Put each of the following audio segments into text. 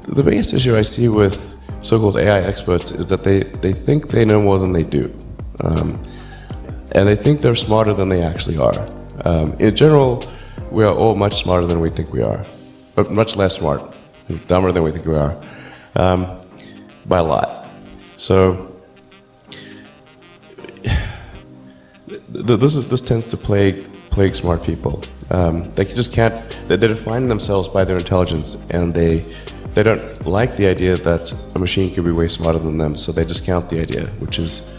The biggest issue I see with so-called AI experts is that they think they know more than they do. And they think they're smarter than they actually are. In general, we are all much smarter than we think we are, but much less smart, dumber than we think we are, by a lot. So this tends to plague smart people. They just can't. They define themselves by their intelligence, and they don't like the idea that a machine could be way smarter than them. So they discount the idea, which is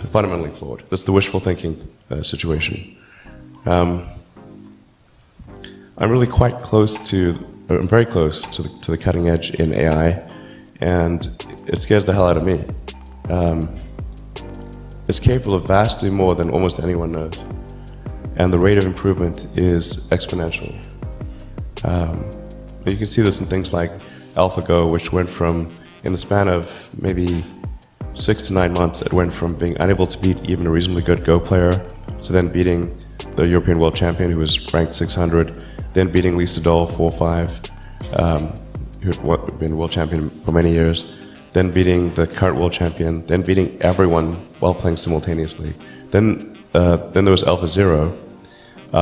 fundamentally flawed. That's the wishful thinking situation. I'm really quite close to, I'm very close to the cutting edge in AI, and it scares the hell out of me. It's capable of vastly more than almost anyone knows, and the rate of improvement is exponential. You can see this in things like AlphaGo, which went from, in the span of maybe 6 to 9 months, it went from being unable to beat even a reasonably good Go player to then beating the European world champion, who was ranked 600, then beating Lisa Doll 4-5, who had been world champion for many years, then beating the current world champion, then beating everyone while playing simultaneously. Then there was AlphaZero,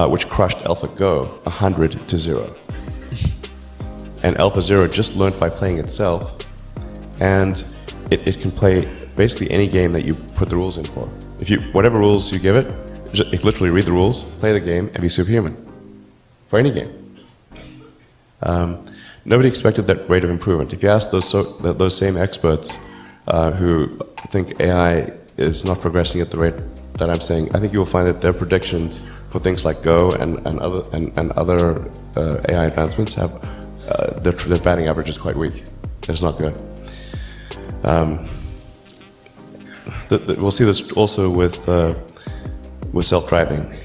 which crushed AlphaGo 100-0. And AlphaZero just learned by playing itself, and it can play basically any game that you put the rules in for. Whatever rules you give it, it literally read the rules, play the game, and be superhuman for any game. Nobody expected that rate of improvement. If you ask those same experts who think AI is not progressing at the rate that I'm saying, I think you will find that their predictions for things like Go and other AI advancements have their batting average is quite weak. It's not good. We'll see this also with self-driving.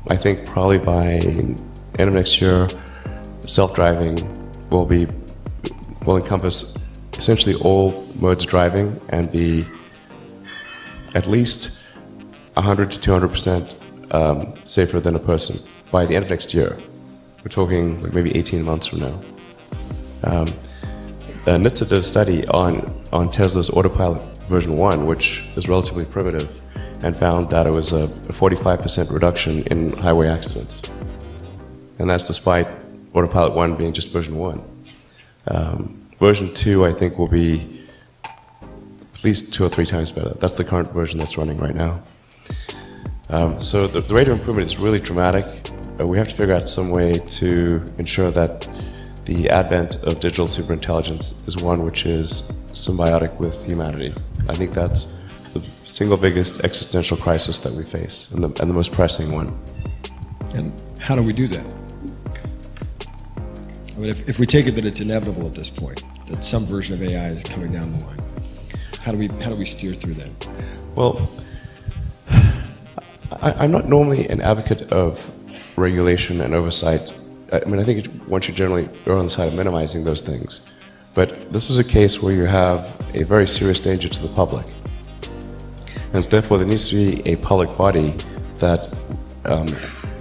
I think probably by end of next year, self-driving will encompass essentially all modes of driving and be at least 100 to 200% safer than a person by the end of next year. We're talking like maybe 18 months from now. NHTSA did a study on Tesla's Autopilot version 1, which is relatively primitive, and found that it was a 45% reduction in highway accidents. And that's despite Autopilot 1 being just version 1. Version 2, I think, will be at least 2 or 3 times better. That's the current version that's running right now. So the rate of improvement is really dramatic. We have to figure out some way to ensure that the advent of digital superintelligence is one which is symbiotic with humanity. I think that's the single biggest existential crisis that we face, and the most pressing one. And how do we do that? I mean, if we take it that it's inevitable at this point, that some version of AI is coming down the line, how do we steer through that? Well, I'm not normally an advocate of regulation and oversight. I mean, I think one should generally err on the side of minimizing those things. But this is a case where you have a very serious danger to the public. And therefore, there needs to be a public body that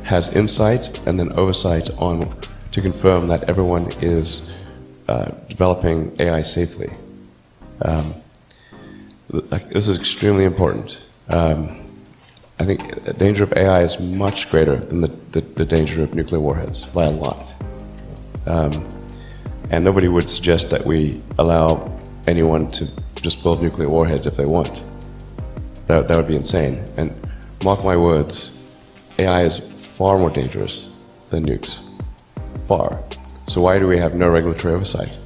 has insight and then oversight to confirm that everyone is developing AI safely. This is extremely important. I think the danger of AI is much greater than the danger of nuclear warheads, by a lot. And nobody would suggest that we allow anyone to just build nuclear warheads if they want. That would be insane. And mark my words, AI is far more dangerous than nukes. Far. So why do we have no regulatory oversight?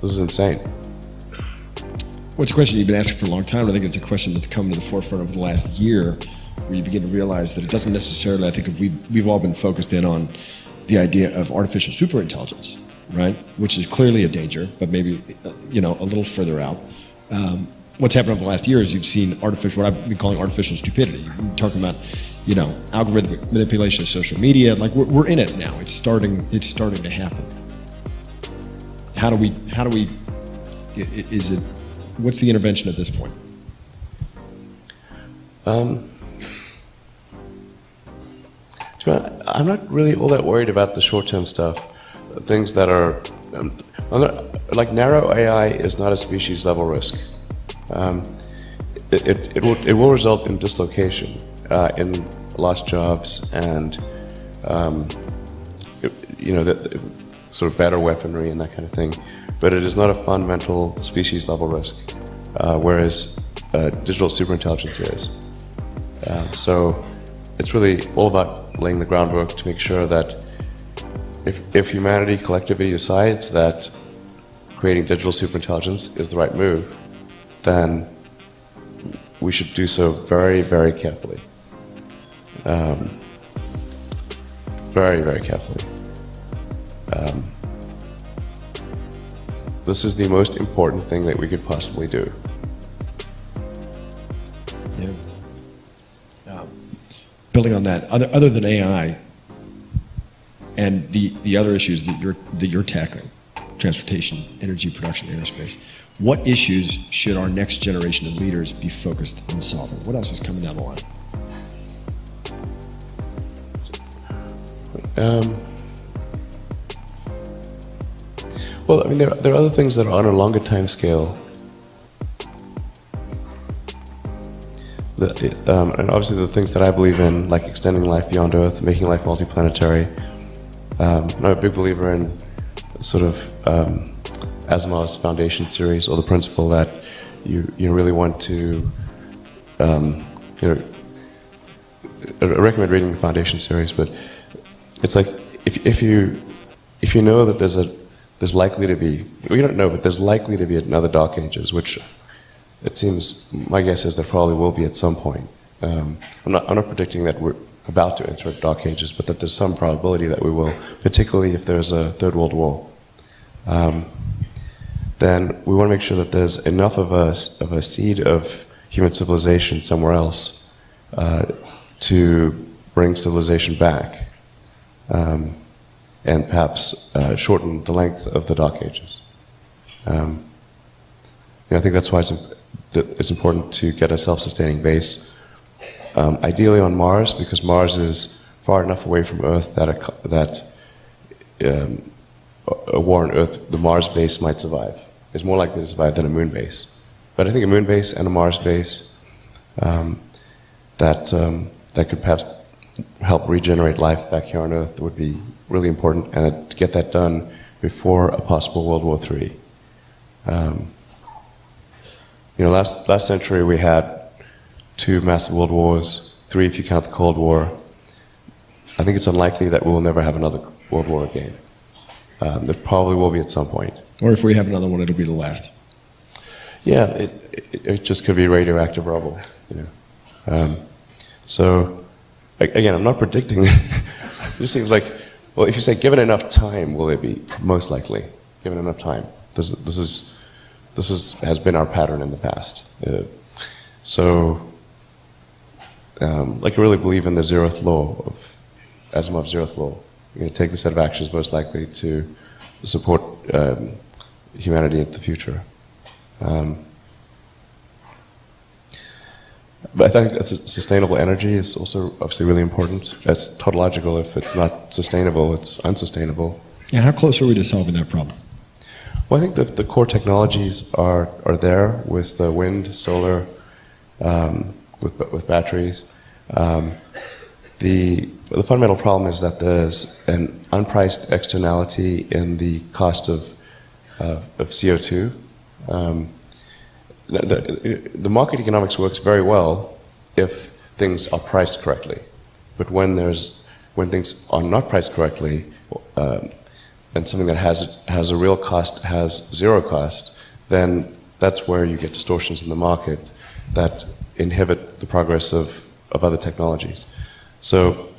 This is insane. Well, it's a question you've been asking for a long time. I think it's a question that's come to the forefront over the last year, where you begin to realize that it doesn't necessarily, I think we've all been focused in on the idea of artificial superintelligence, right? Which is clearly a danger, but maybe, a little further out. What's happened over the last year is you've seen what I've been calling artificial stupidity. You're talking about, algorithmic manipulation of social media. Like we're in it now. It's starting to happen. What's the intervention at this point? I'm not really all that worried about the short-term stuff. things that are like narrow AI is not a species level risk. It will result in dislocation, in lost jobs, and the sort of better weaponry and that kind of thing. But it is not a fundamental species level risk, whereas digital superintelligence is. So it's really all about laying the groundwork to make sure that if humanity collectively decides that creating digital superintelligence is the right move, then we should do so very, very carefully. Very, very carefully. This is the most important thing that we could possibly do. Yeah. Building on that, other than AI and the other issues that you're tackling, transportation, energy production, aerospace, what issues should our next generation of leaders be focused on solving? What else is coming down the line? Well, I mean, there are other things that are on a longer time scale. And obviously the things that I believe in, like extending life beyond Earth, making life multiplanetary. I'm a big believer in sort of Asimov's Foundation series, or the principle that you really want to, I recommend reading the Foundation series, but it's like if you know that there's likely to be, we don't know, but there's likely to be another Dark Ages, which it seems, my guess is there probably will be at some point. I'm not predicting that we're about to enter Dark Ages, but that there's some probability that we will, particularly if there's a Third World War. Then we want to make sure that there's enough of a seed of human civilization somewhere else to bring civilization back, and perhaps shorten the length of the Dark Ages. I think that's why it's important to get a self-sustaining base, ideally on Mars, because Mars is far enough away from Earth that a war on Earth, the Mars base might survive. It's more likely to survive than a moon base. But I think a moon base and a Mars base that could perhaps help regenerate life back here on Earth would be really important, and to get that done before a possible World War III. Last century we had 2 massive world wars, 3 if you count the Cold War. I think it's unlikely that we will never have another world war again. There probably will be at some point. Or if we have another one, it'll be the last. Yeah, it just could be radioactive rubble. So, again, I'm not predicting. It just seems like, well, if you say given enough time, will it be? Most likely, given enough time. This has been our pattern in the past. I really believe in the zeroth law of Asimov's zeroth law. You're going to take the set of actions most likely to support humanity into the future. But I think that sustainable energy is also obviously really important. That's tautological. If it's not sustainable, it's unsustainable. Yeah, how close are we to solving that problem? Well, I think that the core technologies are there with the wind, solar, with batteries. The fundamental problem is that there's an unpriced externality in the cost of CO2. The market economics works very well if things are priced correctly, but when things are not priced correctly, and something that has a real cost has zero cost, then that's where you get distortions in the market that inhibit the progress of other technologies. So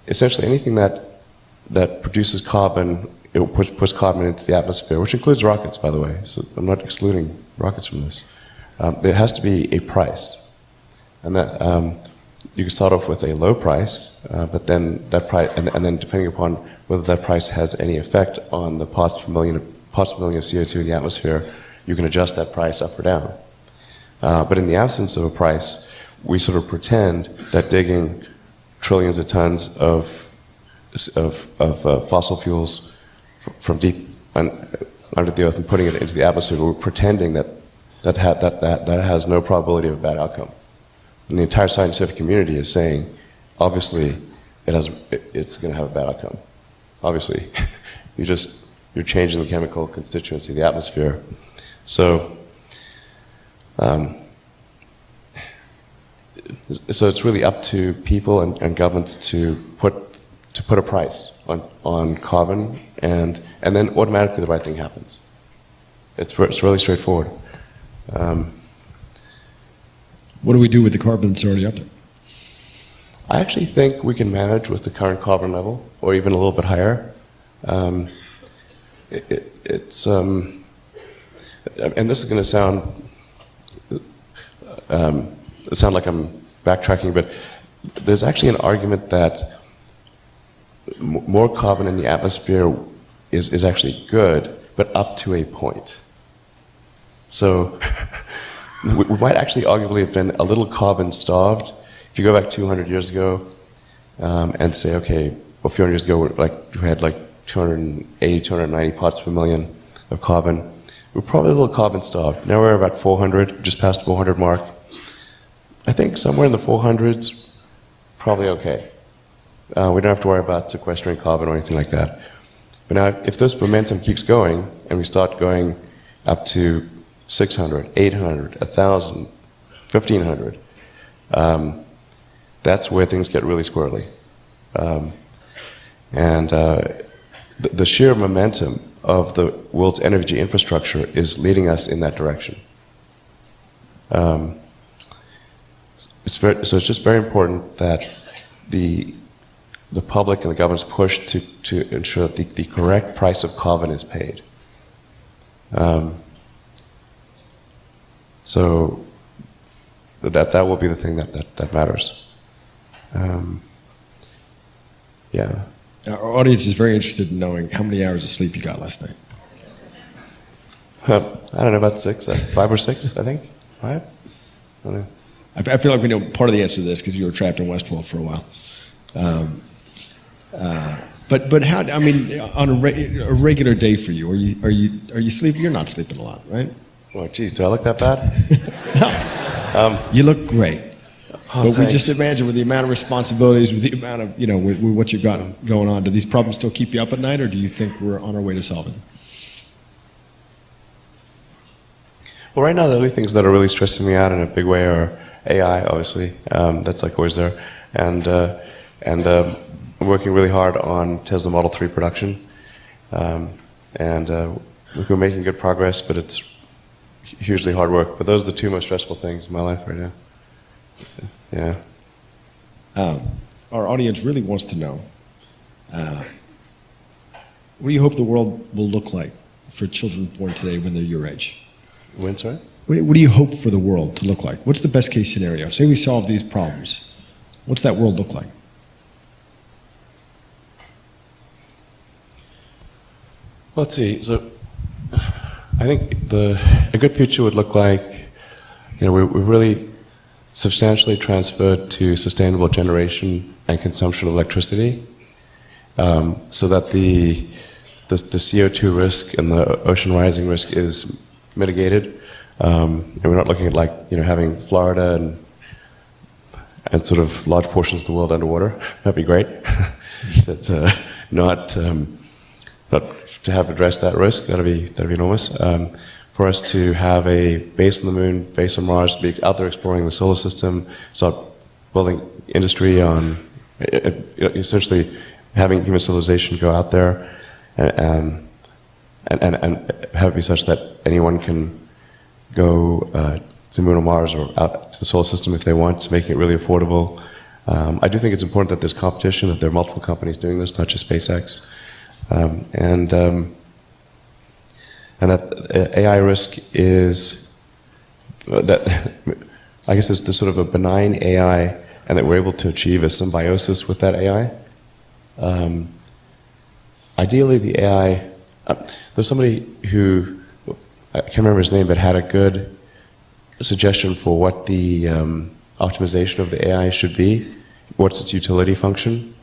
essentially anything that produces carbon, it puts carbon into the atmosphere, which includes rockets, by the way. So I'm not excluding rockets from this. There has to be a price, and that you can start off with a low price, but then that price, and then depending upon whether that price has any effect on the parts per million of CO2 in the atmosphere, you can adjust that price up or down. But in the absence of a price, we sort of pretend that digging trillions of tons of fossil fuels from deep under the earth and putting it into the atmosphere, we're pretending that has no probability of a bad outcome. And the entire scientific community is saying, obviously, it's going to have a bad outcome. Obviously, you're changing the chemical constituency of the atmosphere. So, so it's really up to people and governments to put a price on carbon, and then automatically the right thing happens. It's really straightforward. What do we do with the carbon that's already up there? I actually think we can manage with the current carbon level, or even a little bit higher. It's and this is going to sound like I'm backtracking, but there's actually an argument that more carbon in the atmosphere is actually good, but up to a point. So we might actually arguably have been a little carbon starved. If you go back 200 years ago and say, okay, a few hundred years ago, we had like 280, 290 parts per million of carbon. We're probably a little carbon starved. Now we're about 400, just past 400 mark. I think somewhere in the 400s, probably okay. We don't have to worry about sequestering carbon or anything like that. But now, if this momentum keeps going, and we start going up to 600, 800, 1,000, 1,500, that's where things get really squirrely. The sheer momentum of the world's energy infrastructure is leading us in that direction. So it's just very important that the public and the governments push to ensure that the correct price of carbon is paid. So that will be the thing that matters. Yeah. Our audience is very interested in knowing how many hours of sleep you got last night. I don't know, about 6, 5 or 6, I think. 5? I don't know. I feel like we know part of the answer to this because you were trapped in Westworld for a while. But how? I mean, on a regular day for you, are you sleeping? You're not sleeping a lot, right? Oh, geez, do I look that bad? No. You look great. Oh, but thanks. we just imagine with the amount of responsibilities, with the amount of, with what you've got going on, do these problems still keep you up at night, or do you think we're on our way to solving them? Well, right now the only things that are really stressing me out in a big way are AI, obviously. That's like always there. And I'm working really hard on Tesla Model 3 production. We're making good progress, but it's hugely hard work. But those are the two most stressful things in my life right now. Yeah. Our audience really wants to know, what do you hope the world will look like for children born today when they're your age? When, sorry? What do you hope for the world to look like? What's the best case scenario? Say we solve these problems. What's that world look like? Let's see. So I think a good future would look like, we really substantially transferred to sustainable generation and consumption of electricity, so that the CO2 risk and the ocean rising risk is mitigated. And we're not looking at having Florida and sort of large portions of the world underwater. That'd be great. Not to have addressed that risk. That'd be enormous. For us to have a base on the moon, base on Mars, be out there exploring the solar system, start building industry on essentially having human civilization go out there and have it be such that anyone can go to the moon or Mars or out to the solar system if they want, to make it really affordable. I do think it's important that there's competition, that there are multiple companies doing this, not just SpaceX. And that AI risk is that I guess there's sort of a benign AI, and that we're able to achieve a symbiosis with that AI. Ideally, the AI. There's somebody who I can't remember his name, but had a good suggestion for what the optimization of the AI should be. What's its utility function?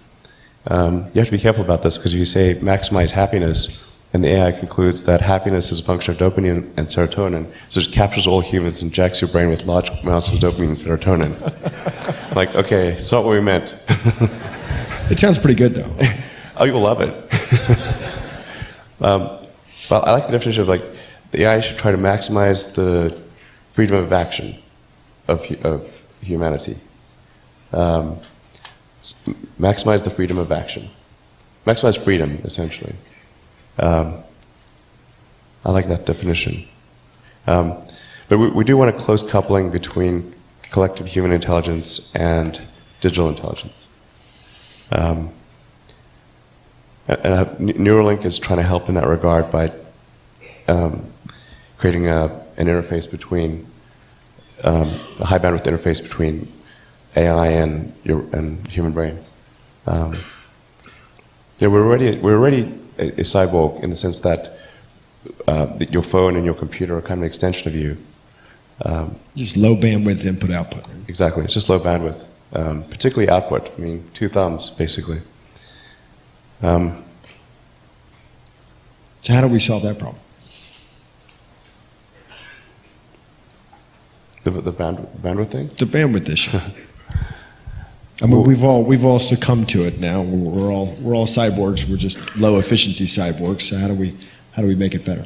you have to be careful about this, because if you say maximize happiness, and the AI concludes that happiness is a function of dopamine and serotonin, so it captures all humans and jacks your brain with large amounts of dopamine and serotonin. Like, okay, it's not what we meant. It sounds pretty good, though. Oh, you'll love it. But I like the definition of, like, the AI should try to maximize the freedom of action of humanity. Maximize the freedom of action. Maximize freedom, essentially. I like that definition. But we do want a close coupling between collective human intelligence and digital intelligence. And Neuralink is trying to help in that regard by creating an interface between, a high bandwidth interface between AI and human brain. We're already a cyborg in the sense that your phone and your computer are kind of an extension of you. Just low bandwidth input output. Exactly, it's just low bandwidth, particularly output. I mean, 2 thumbs basically. So how do we solve that problem? The bandwidth thing? The bandwidth issue. I mean, we've all succumbed to it now. We're all cyborgs. We're just low efficiency cyborgs. So how do we make it better?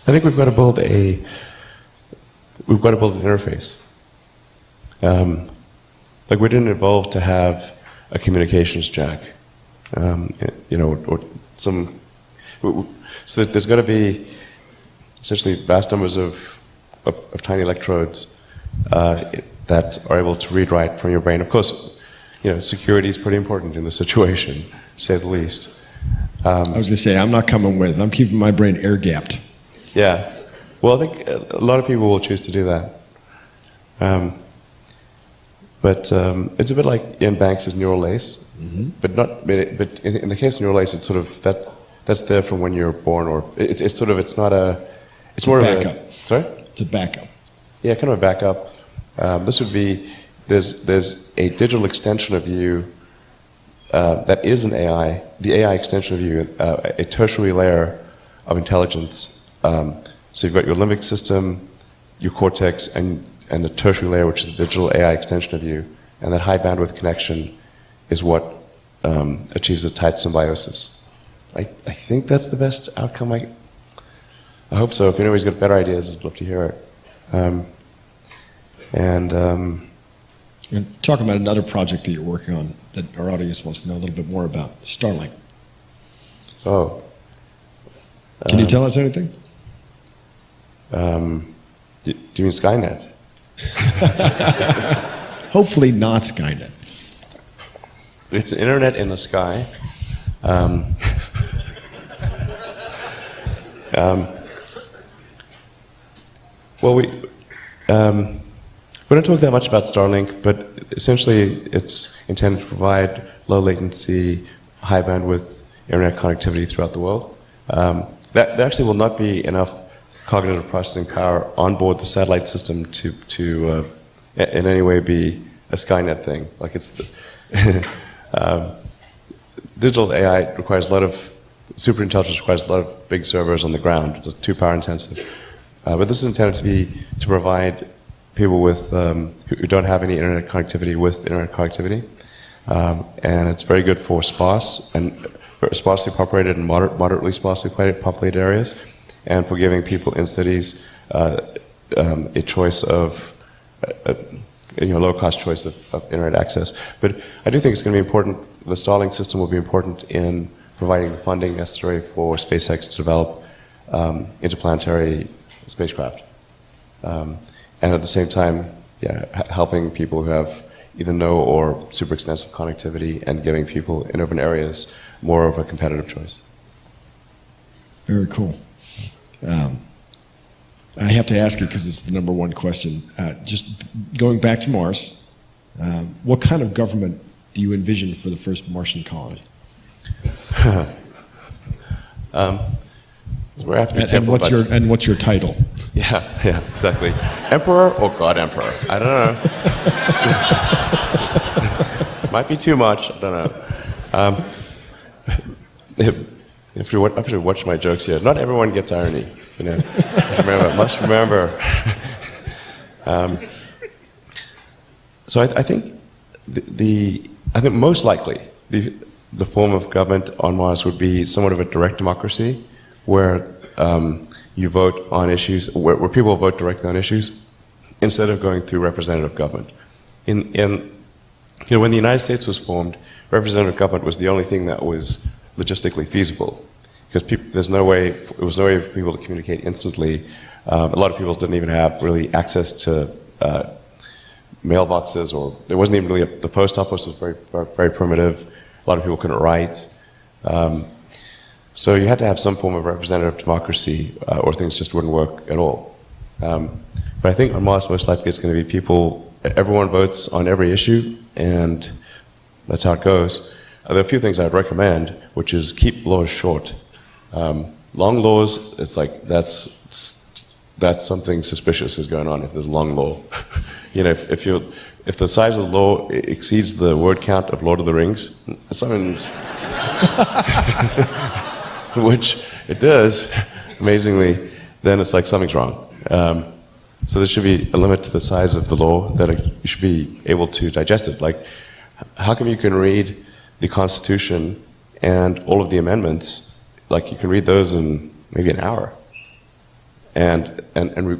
I think we've got to build an interface. Like, we didn't evolve to have a communications jack, or some. So there's got to be essentially vast numbers of tiny electrodes that are able to read write from your brain. Of course, security is pretty important in this situation, to say the least. I was going to say, I'm not coming with. I'm keeping my brain air-gapped. Yeah. Well, I think a lot of people will choose to do that. But it's a bit like Ian Banks' neural lace. Mm-hmm. But in the case of neural lace, it's sort of that's there from when you're born, or it's more of a backup. Sorry? It's a backup. Yeah, kind of a backup. This would be, there's a digital extension of you that is an AI, the AI extension of you, a tertiary layer of intelligence. So you've got your limbic system, your cortex, and the tertiary layer, which is the digital AI extension of you. And that high bandwidth connection is what achieves a tight symbiosis. I think that's the best outcome. I hope so. If anybody's got better ideas, I'd love to hear it. We're talking about another project that you're working on that our audience wants to know a little bit more about, Starlink. Oh. Can you tell us anything? Do you mean Skynet? Hopefully not Skynet. It's internet in the sky. Well, we don't talk that much about Starlink, but essentially it's intended to provide low latency, high bandwidth internet connectivity throughout the world. There actually will not be enough cognitive processing power on board the satellite system to in any way be a Skynet thing. Like, digital AI requires a lot of, superintelligence requires a lot of big servers on the ground. It's too power intensive. But this is intended to provide people with who don't have any internet connectivity with internet connectivity, and it's very good for sparse and sparsely populated and moderately sparsely populated areas, and for giving people in cities a choice of low-cost choice of internet access. But I do think it's going to be important. The Starlink system will be important in providing the funding necessary for SpaceX to develop interplanetary spacecraft. And at the same time, helping people who have either no or super expensive connectivity and giving people in urban areas more of a competitive choice. Very cool. I have to ask you because it's the number one question. Just going back to Mars, what kind of government do you envision for the first Martian colony? We're have to be careful and what's your title? Yeah, exactly. Emperor or God Emperor? I don't know. Might be too much. I don't know. if you watch my jokes here, not everyone gets irony. You know, must remember. So I think I think most likely the form of government on Mars would be somewhat of a direct democracy, where you vote on issues, where people vote directly on issues, instead of going through representative government. When the United States was formed, representative government was the only thing that was logistically feasible, because it was no way for people to communicate instantly. A lot of people didn't even have really access to mailboxes, or there wasn't even really the post office was very primitive. A lot of people couldn't write. So you had to have some form of representative democracy, or things just wouldn't work at all. But I think on Mars, most likely it's going to be everyone votes on every issue, and that's how it goes. There are a few things I'd recommend, which is keep laws short. Long laws, it's like that's something suspicious is going on if there's a long law. You know, if the size of the law exceeds the word count of Lord of the Rings, something's which it does, amazingly, then it's like something's wrong. So there should be a limit to the size of the law that you should be able to digest it. Like, how come you can read the Constitution and all of the amendments, like you can read those in maybe an hour? And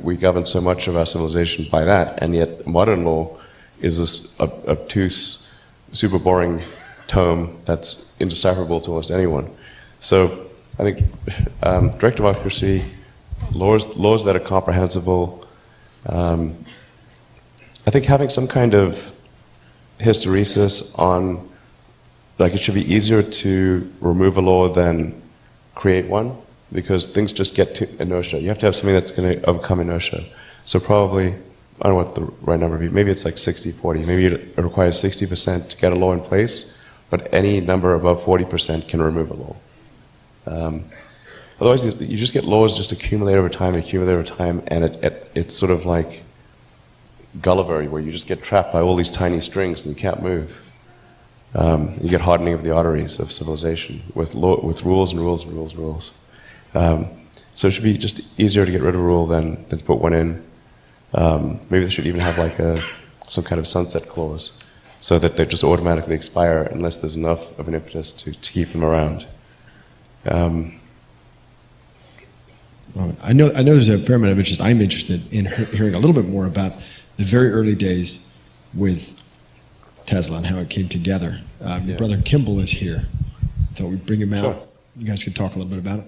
we govern so much of our civilization by that, and yet modern law is this obtuse, super boring tome that's indecipherable to almost anyone. So I think direct democracy, laws that are comprehensible. I think having some kind of hysteresis on, like, it should be easier to remove a law than create one, because things just get to inertia. You have to have something that's going to overcome inertia. So probably, I don't know what the right number would be, maybe it's like 60-40. Maybe it requires 60% to get a law in place, but any number above 40% can remove a law. Otherwise, you just get laws just accumulate over time, and it's sort of like Gulliver, where you just get trapped by all these tiny strings and you can't move. You get hardening of the arteries of civilization with rules and rules and rules and rules. So it should be just easier to get rid of a rule than to put one in. Maybe they should even have like some kind of sunset clause, so that they just automatically expire unless there's enough of an impetus to keep them around. I know there's a fair amount of interest. I'm interested in hearing a little bit more about the very early days with Tesla and how it came together. Your brother Kimball is here. I thought we'd bring him out. Sure. You guys could talk a little bit about it.